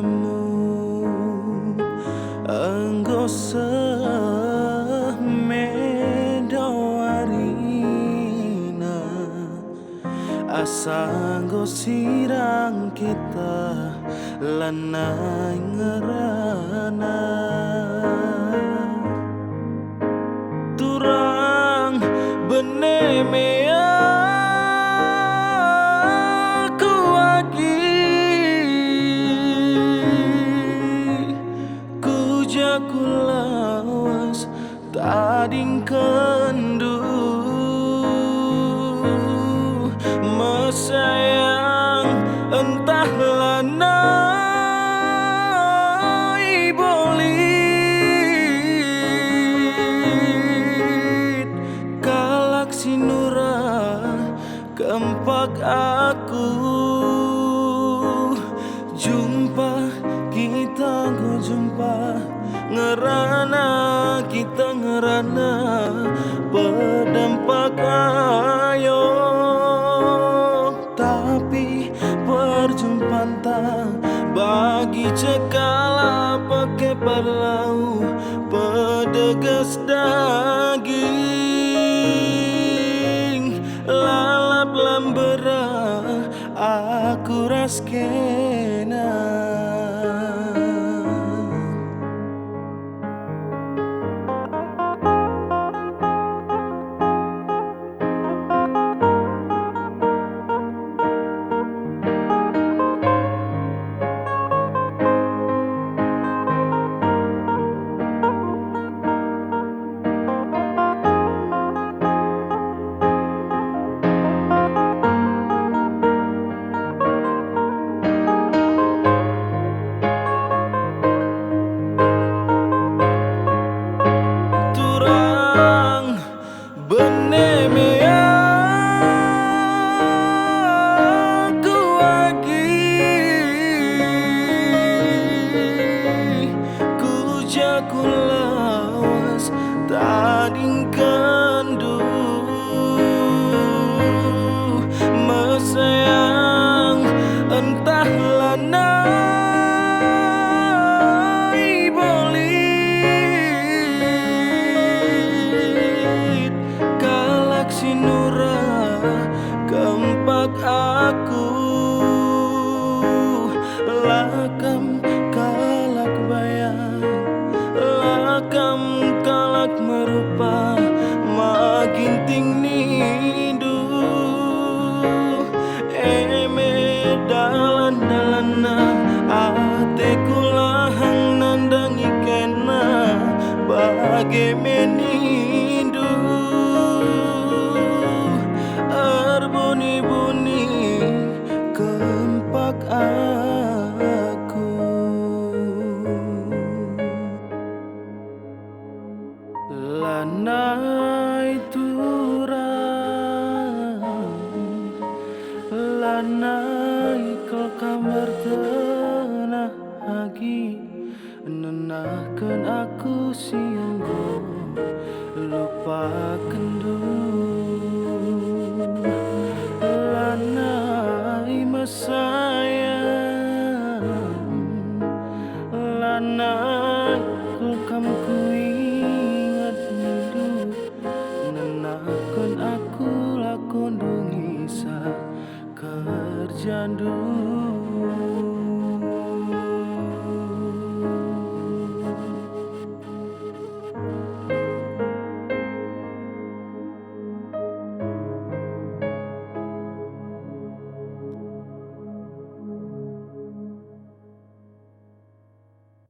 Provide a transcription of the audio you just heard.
bertemu enggo semedawarina asanggo sirang kita lanai ngerana turang benemea kulawas tading kendu mesayang entahlah nai bolit kalak sinura kempak aku jumpa kita go jumpa ngerana kita ngerana berdampak ayo tapi perjumpaan tak bagi cekala pekepar lau pedegas daging lalap lambera aku raskena. Kulawas tading kendu mesayang entahlah nai bolit kalak sinura kempak aku lakam kalak bayang lakam kalak merupa maginting nidu eme dalan-dalana ate kulahang nandangi kena bagai menindu erbuni-buni kempak aku lanai turang lanai kau kamar tenah lagi nenahkan aku sianggo lupa kendu